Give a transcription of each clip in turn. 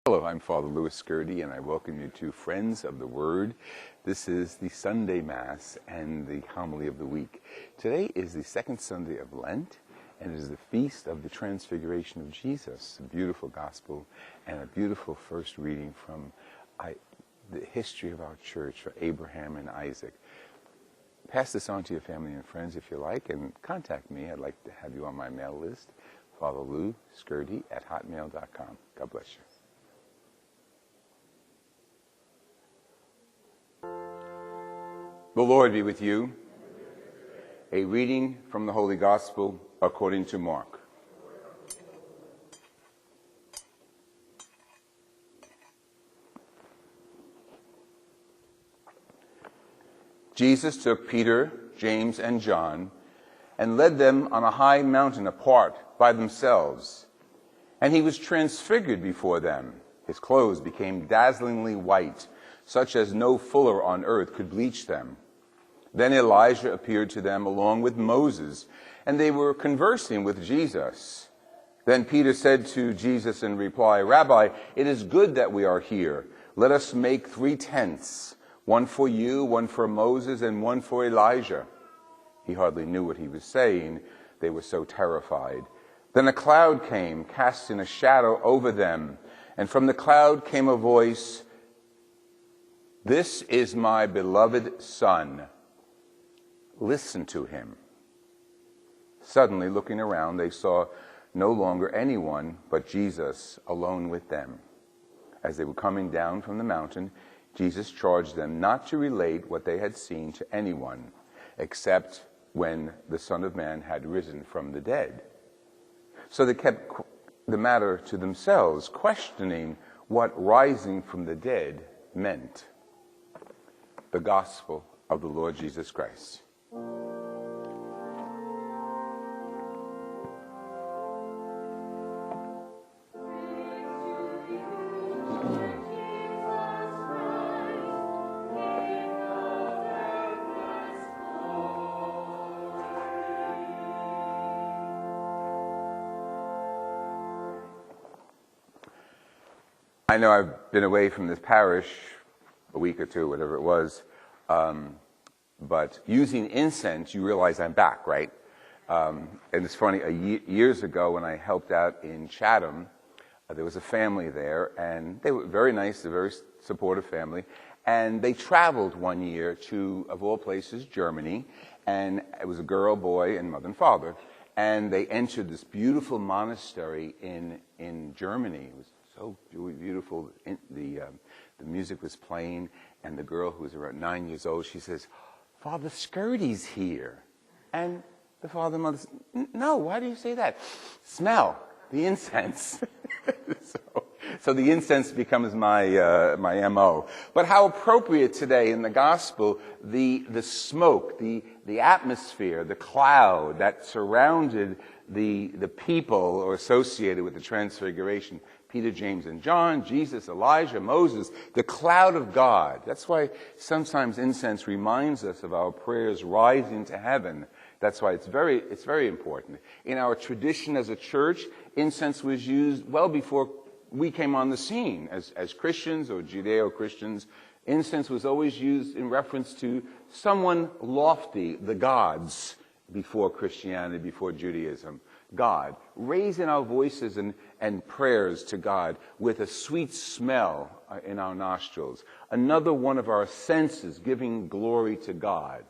Hello, I'm Father Louis Scurti, and I welcome you to Friends of the Word. This is the Sunday Mass and the Homily of the Week. Today is the second Sunday of Lent, and it is the Feast of the Transfiguration of Jesus, a beautiful gospel and a beautiful first reading from the history of our church for Abraham and Isaac. Pass this on to your family and friends if you like, and contact me. I'd like to have you on my mail list, fatherlouscurti@hotmail.com. God bless you. The Lord be with you. A reading from the Holy Gospel according to Mark. Jesus took Peter, James, and John and led them on a high mountain apart by themselves. And he was transfigured before them. His clothes became dazzlingly white, such as no fuller on earth could bleach them. Then Elijah appeared to them along with Moses, and they were conversing with Jesus. Then Peter said to Jesus in reply, "Rabbi, it is good that we are here. Let us make 3 tents, one for you, one for Moses, and one for Elijah." He hardly knew what he was saying. They were so terrified. Then a cloud came, casting a shadow over them, and from the cloud came a voice, "This is my beloved Son. Listen to him." Suddenly, looking around, they saw no longer anyone but Jesus alone with them. As they were coming down from the mountain, Jesus charged them not to relate what they had seen to anyone, except when the Son of Man had risen from the dead. So they kept the matter to themselves, questioning what rising from the dead meant. The Gospel of the Lord Jesus Christ. I know I've been away from this parish a week or two, whatever it was, but using incense, you realize I'm back, right? And it's funny, years ago when I helped out in Chatham, there was a family there, and they were very nice, a very supportive family, and they traveled one year to, of all places, Germany, and it was a girl, boy, and mother and father, and they entered this beautiful monastery in Germany. It was so beautiful. The music was playing, and the girl, who was around 9 years old, she says, "Father Scurti's here." And the father and mother said, "No, why do you say that? Smell the incense." So the incense becomes my MO. But how appropriate today in the gospel, the smoke, the atmosphere, the cloud that surrounded the people or associated with the Transfiguration. Peter, James, and John, Jesus, Elijah, Moses, the cloud of God. That's why sometimes incense reminds us of our prayers rising to heaven. That's why it's very important. In our tradition as a church, incense was used well before we came on the scene as Christians or Judeo-Christians. Incense was always used in reference to someone lofty, the gods, before Christianity, before Judaism. God, raising our voices and prayers to God with a sweet smell in our nostrils. Another one of our senses giving glory to God.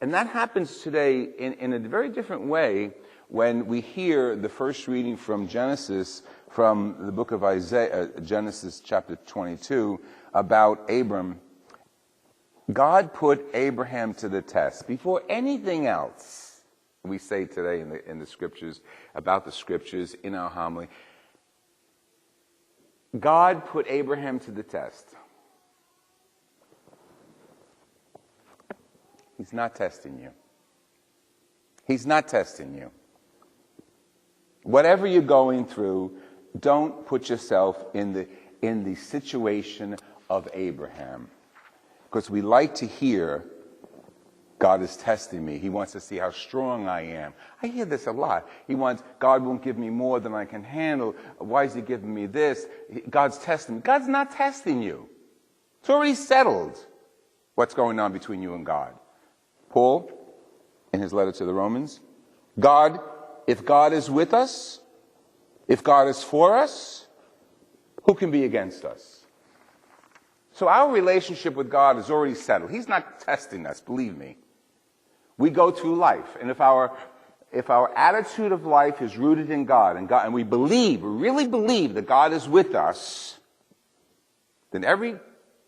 And that happens today in a very different way when we hear the first reading from Genesis, from the book of Isaiah, Genesis chapter 22, about Abram. God put Abraham to the test. Before anything else, we say today in the scriptures, about the scriptures in our homily, God put Abraham to the test. He's not testing you. He's not testing you. Whatever you're going through, don't put yourself in the situation of Abraham. Because we like to hear God is testing me. He wants to see how strong I am. I hear this a lot. God won't give me more than I can handle. Why is he giving me this? God's testing me. God's not testing you. It's already settled what's going on between you and God. Paul, in his letter to the Romans, if God is with us, if God is for us, who can be against us? So our relationship with God is already settled. He's not testing us, believe me. We go through life, and if our attitude of life is rooted in God, and we really believe that God is with us, then every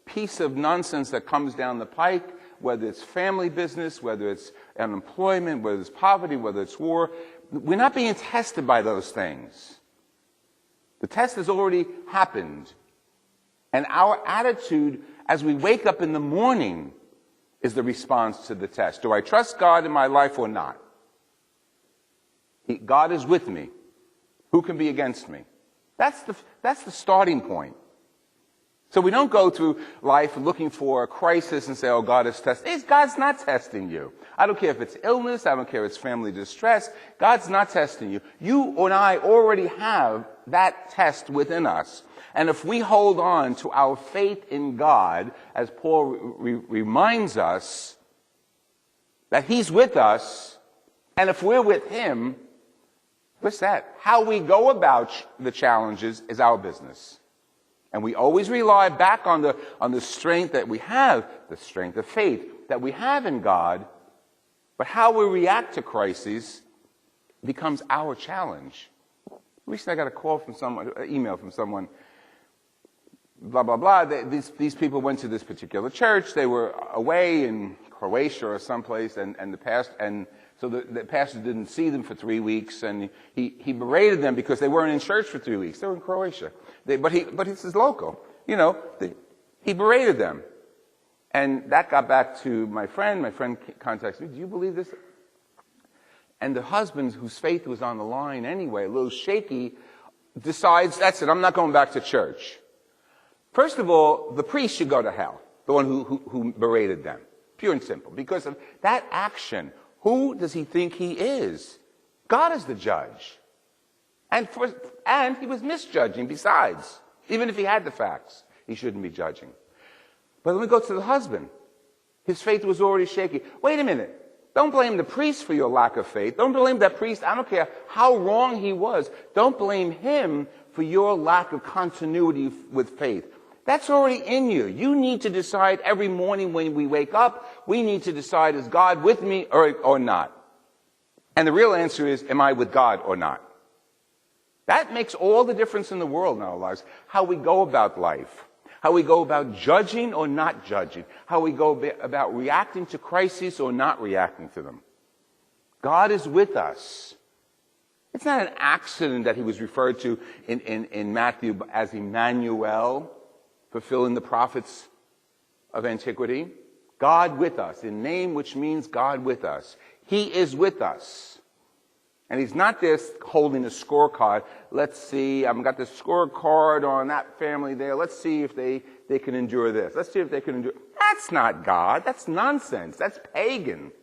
piece of nonsense that comes down the pike, whether it's family business, whether it's unemployment, whether it's poverty, whether it's war, we're not being tested by those things. The test has already happened. And our attitude as we wake up in the morning is the response to the test. Do I trust God in my life or not? God is with me. Who can be against me? That's the starting point. So we don't go through life looking for a crisis and say, oh, God is testing. God's not testing you. I don't care if it's illness. I don't care if it's family distress. God's not testing you. You and I already have that test within us. And if we hold on to our faith in God, as Paul reminds us that he's with us, and if we're with him, what's that? How we go about the challenges is our business. And we always rely back on the strength that we have, the strength of faith that we have in God. But how we react to crises becomes our challenge. Recently I got a call from someone, an email from someone, blah, blah, blah. These people went to this particular church. They were away in Croatia or someplace, and so the pastor didn't see them for 3 weeks, and he berated them because they weren't in church for 3 weeks. They were in Croatia. But this is local. He berated them. And that got back to my friend. My friend contacts me, do you believe this? And the husband, whose faith was on the line anyway, a little shaky, decides, that's it, I'm not going back to church. First of all, the priest should go to hell, the one who berated them. Pure and simple. Because of that action, who does he think he is? God is the judge. And he was misjudging besides. Even if he had the facts, he shouldn't be judging. But let me go to the husband. His faith was already shaky. Wait a minute. Don't blame the priest for your lack of faith. Don't blame that priest. I don't care how wrong he was. Don't blame him for your lack of continuity with faith. That's already in you. You need to decide every morning when we wake up, we need to decide, is God with me or not? And the real answer is, am I with God or not? That makes all the difference in the world in our lives. How we go about life. How we go about judging or not judging. How we go about reacting to crises or not reacting to them. God is with us. It's not an accident that he was referred to in Matthew as Emmanuel, fulfilling the prophets of antiquity. God with us, in name which means God with us. He is with us. And he's not just holding a scorecard. Let's see, I've got the scorecard on that family there. Let's see if they can endure this. Let's see if they can endure. That's not God. That's nonsense. That's pagan.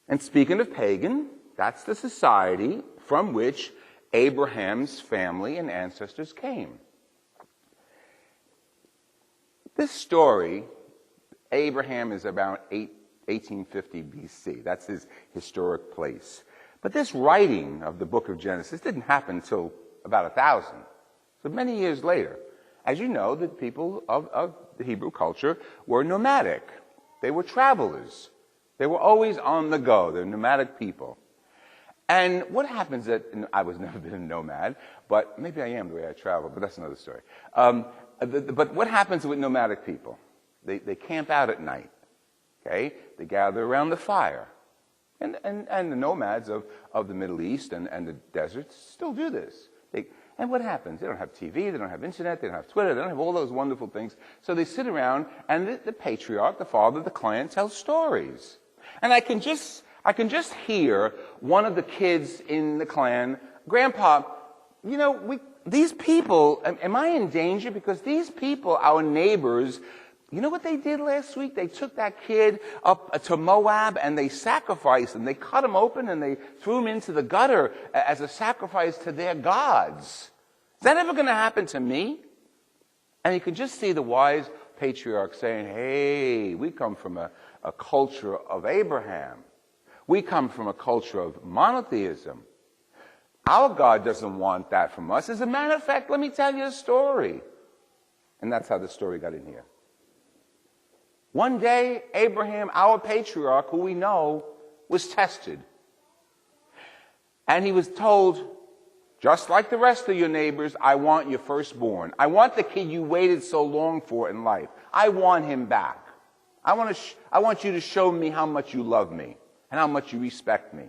And speaking of pagan, that's the society from which Abraham's family and ancestors came. This story, Abraham is about 1850 BC. That's his historic place. But this writing of the book of Genesis didn't happen until about 1000. So many years later. As you know, the people of the Hebrew culture were nomadic. They were travelers. They were always on the go. They're nomadic people. And what happens I was never been a nomad, but maybe I am the way I travel, but that's another story. But what happens with nomadic people? They camp out at night. Okay? They gather around the fire. And the nomads of the Middle East and the deserts still do this. And what happens? They don't have TV, they don't have internet, they don't have Twitter, they don't have all those wonderful things. So they sit around, and the patriarch, the father, the clan, tells stories. And I can just hear one of the kids in the clan, Grandpa, these people, am I in danger? Because these people, our neighbors, You know what they did last week? They took that kid up to Moab and they sacrificed him. They cut him open and they threw him into the gutter as a sacrifice to their gods. Is that ever going to happen to me? And you can just see the wise patriarch saying, hey, we come from a culture of Abraham. We come from a culture of monotheism. Our God doesn't want that from us. As a matter of fact, let me tell you a story. And that's how the story got in here. One day, Abraham, our patriarch, who we know, was tested. And he was told, just like the rest of your neighbors, I want your firstborn. I want the kid you waited so long for in life. I want him back. I want you to show me how much you love me and how much you respect me.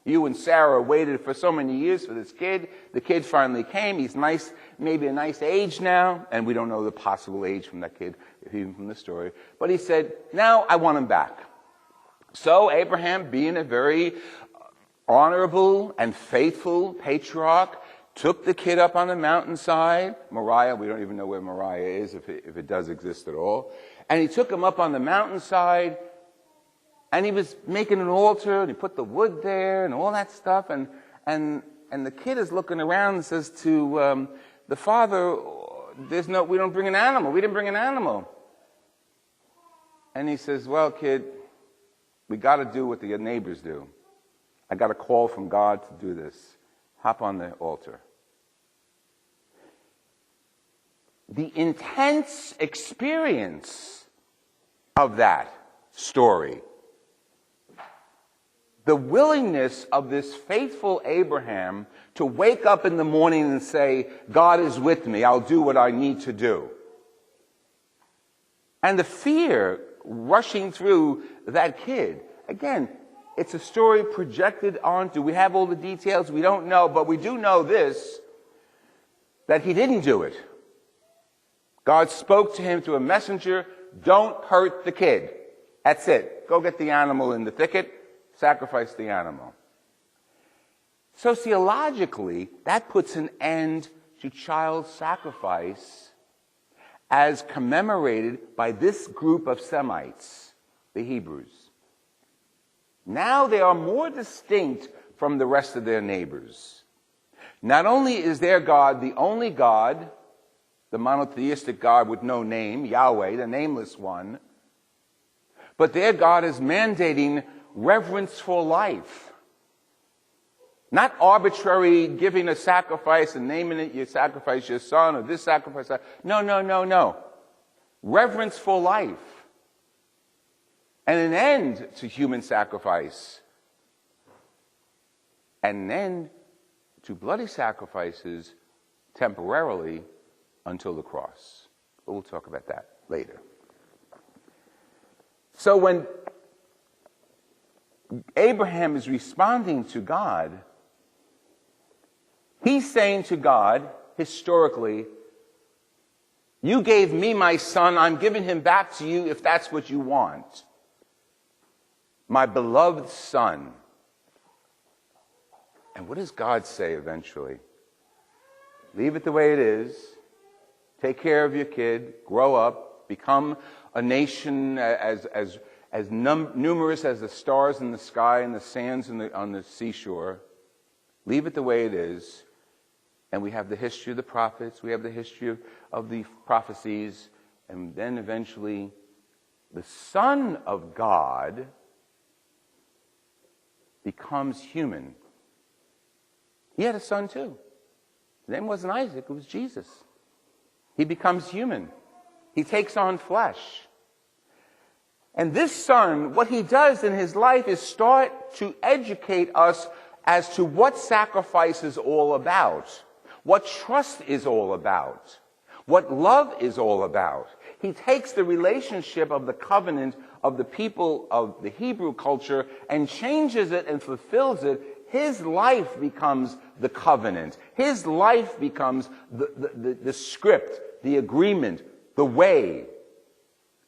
You and Sarah waited for so many years for this kid. The kid finally came. He's nice, maybe a nice age now, and we don't know the possible age from that kid, even from the story. But he said, now I want him back. So Abraham, being a very honorable and faithful patriarch, took the kid up on the mountainside. Moriah, we don't even know where Moriah is, if it does exist at all. And he took him up on the mountainside, and he was making an altar, and he put the wood there and all that stuff. And the kid is looking around and says to the father, we don't bring an animal. We didn't bring an animal. And he says, well, kid, we got to do what the neighbors do. I got a call from God to do this. Hop on the altar. The intense experience of that story, the willingness of this faithful Abraham to wake up in the morning and say, God is with me, I'll do what I need to do. And the fear rushing through that kid. Again, it's a story projected onto, we have all the details, we don't know, but we do know this, that he didn't do it. God spoke to him through a messenger, don't hurt the kid. That's it. Go get the animal in the thicket, sacrifice the animal. Sociologically, that puts an end to child sacrifice as commemorated by this group of Semites, the Hebrews. Now they are more distinct from the rest of their neighbors. Not only is their God the only God, the monotheistic God with no name, Yahweh, the nameless one, but their God is mandating reverence for life. Not arbitrary giving a sacrifice and naming it, you sacrifice your son or this sacrifice. No. Reverence for life. And an end to human sacrifice. And an end to bloody sacrifices temporarily until the cross. But we'll talk about that later. So when Abraham is responding to God, he's saying to God, historically, you gave me my son, I'm giving him back to you if that's what you want. My beloved son. And what does God say eventually? Leave it the way it is. Take care of your kid. Grow up. Become a nation as numerous as the stars in the sky and the sands on the seashore. Leave it the way it is. And we have the history of the prophets. We have the history of the prophecies. And then eventually, the Son of God becomes human. He had a son too. His name wasn't Isaac, it was Jesus. He becomes human. He takes on flesh. And this son, what he does in his life is start to educate us as to what sacrifice is all about, what trust is all about, what love is all about. He takes the relationship of the covenant of the people of the Hebrew culture and changes it and fulfills it. His life becomes the covenant. His life becomes the script, the agreement, the way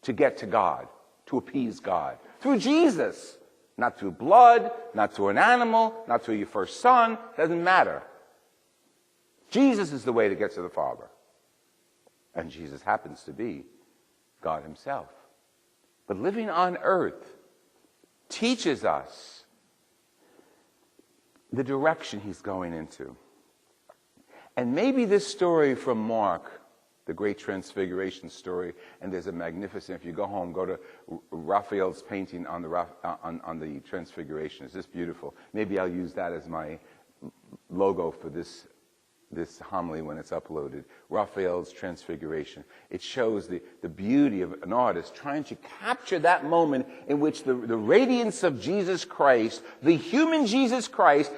to get to God, to appease God. Through Jesus. Not through blood, not through an animal, not through your first son. Doesn't matter. Jesus is the way to get to the Father. And Jesus happens to be God himself. But living on earth teaches us the direction he's going into. And maybe this story from Mark, the great Transfiguration story, and there's a magnificent, if you go home, go to Raphael's painting on the Transfiguration. It's just beautiful. Maybe I'll use that as my logo for this homily when it's uploaded. Raphael's Transfiguration. It shows the beauty of an artist trying to capture that moment in which the radiance of Jesus Christ, the human Jesus Christ,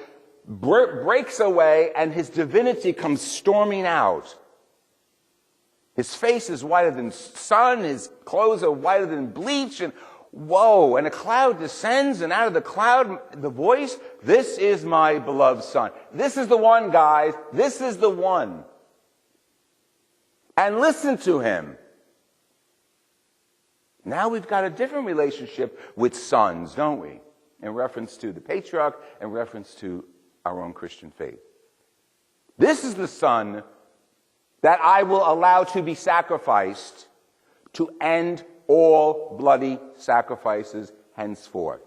breaks away and his divinity comes storming out. His face is whiter than sun, his clothes are whiter than bleach, and whoa, and a cloud descends, and out of the cloud, the voice, "This is my beloved son." This is the one, guys. This is the one. And listen to him. Now we've got a different relationship with sons, don't we? In reference to the patriarch, in reference to our own Christian faith. This is the son that I will allow to be sacrificed to end all bloody sacrifices henceforth.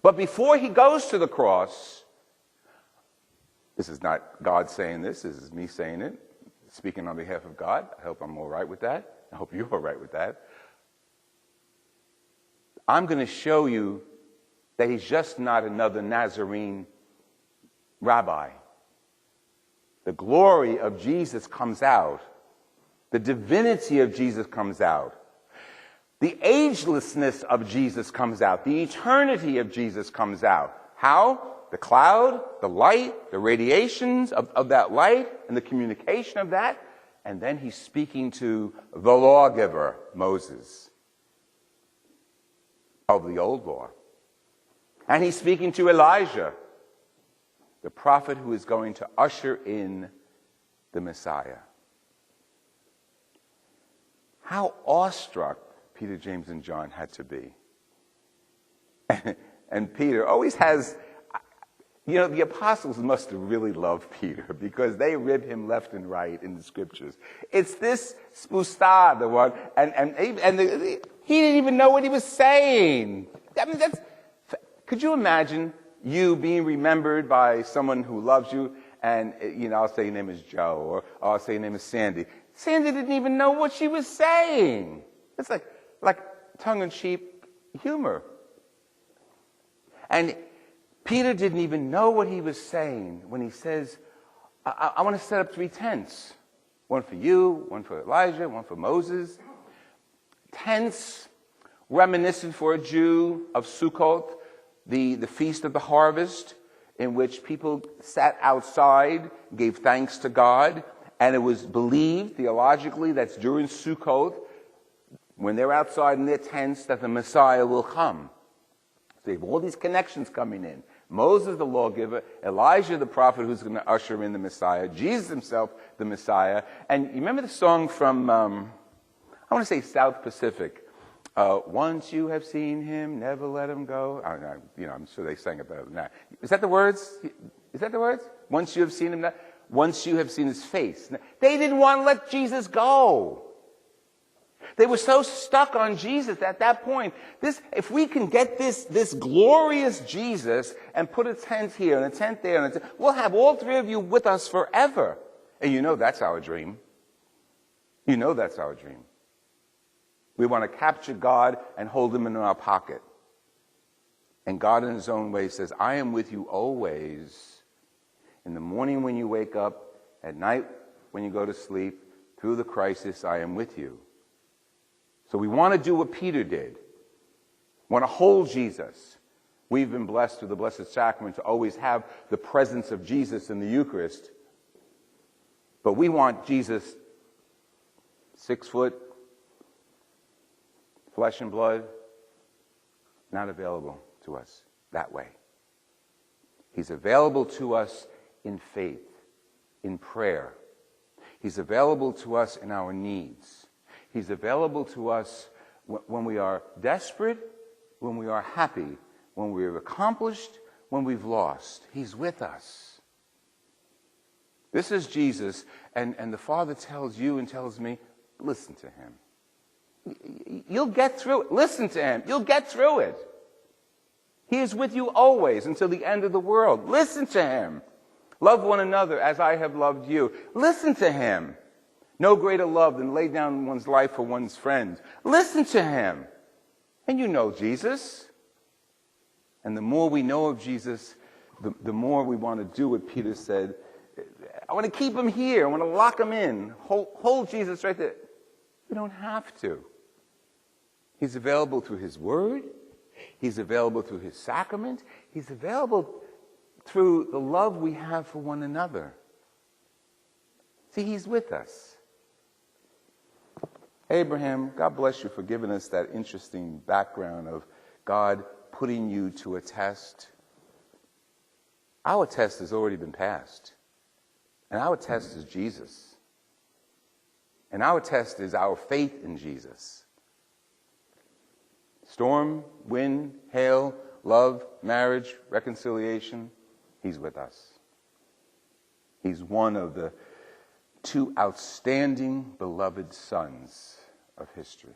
But before he goes to the cross, this is not God saying this is me saying it, speaking on behalf of God. I hope I'm all right with that. I hope you're all right with that. I'm going to show you that he's just not another Nazarene rabbi. The glory of Jesus comes out. The divinity of Jesus comes out. The agelessness of Jesus comes out. The eternity of Jesus comes out. How? The cloud, the light, the radiations of that light, and the communication of that. And then he's speaking to the lawgiver, Moses, of the old law. And he's speaking to Elijah, the prophet who is going to usher in the Messiah. How awestruck Peter, James, and John had to be. And Peter always has, the apostles must have really loved Peter because they rib him left and right in the scriptures. It's this spousta, the one, and he didn't even know what he was saying. I mean, could you imagine you being remembered by someone who loves you, and, I'll say your name is Joe, or I'll say your name is Sandy. Sandy didn't even know what she was saying. It's like tongue-in-cheek humor. And Peter didn't even know what he was saying when he says, I want to set up 3 tents. One for you, one for Elijah, one for Moses. Tents reminiscent for a Jew of Sukkot, the feast of the harvest, in which people sat outside, gave thanks to God, and it was believed theologically that during Sukkot, when they're outside in their tents, that the Messiah will come. So you have all these connections coming in. Moses, the lawgiver, Elijah, the prophet who's going to usher in the Messiah, Jesus himself, the Messiah. And you remember the song from, I want to say South Pacific, once you have seen him, never let him go. I'm sure they sang it better than that. Is that the words? Is that the words? Once you have seen him, once you have seen his face. They didn't want to let Jesus go. They were so stuck on Jesus at that point. If we can get this glorious Jesus and put a tent here and a tent there, and we'll have all 3 of you with us forever. And that's our dream. That's our dream. We want to capture God and hold him in our pocket. And God in his own way says, I am with you always. In the morning when you wake up, at night when you go to sleep, through the crisis, I am with you. So we want to do what Peter did. We want to hold Jesus. We've been blessed through the Blessed Sacrament to always have the presence of Jesus in the Eucharist. But we want Jesus 6 foot, flesh and blood, not available to us that way. He's available to us in faith, in prayer. He's available to us in our needs. He's available to us when we are desperate, when we are happy, when we've accomplished, when we've lost. He's with us. This is Jesus, and the Father tells you and tells me, listen to him. You'll get through it. Listen to him. You'll get through it. He is with you always until the end of the world. Listen to him. Love one another as I have loved you. Listen to him. No greater love than lay down one's life for one's friends. Listen to him. And you know Jesus. And the more we know of Jesus, the more we want to do what Peter said. I want to keep him here. I want to lock him in. Hold Jesus right there. We don't have to. He's available through his word. He's available through his sacrament. He's available through the love we have for one another. See, he's with us. Abraham, God bless you for giving us that interesting background of God putting you to a test. Our test has already been passed. And our test is Jesus. And our test is our faith in Jesus. Storm, wind, hail, love, marriage, reconciliation, he's with us. He's one of the two outstanding beloved sons of history.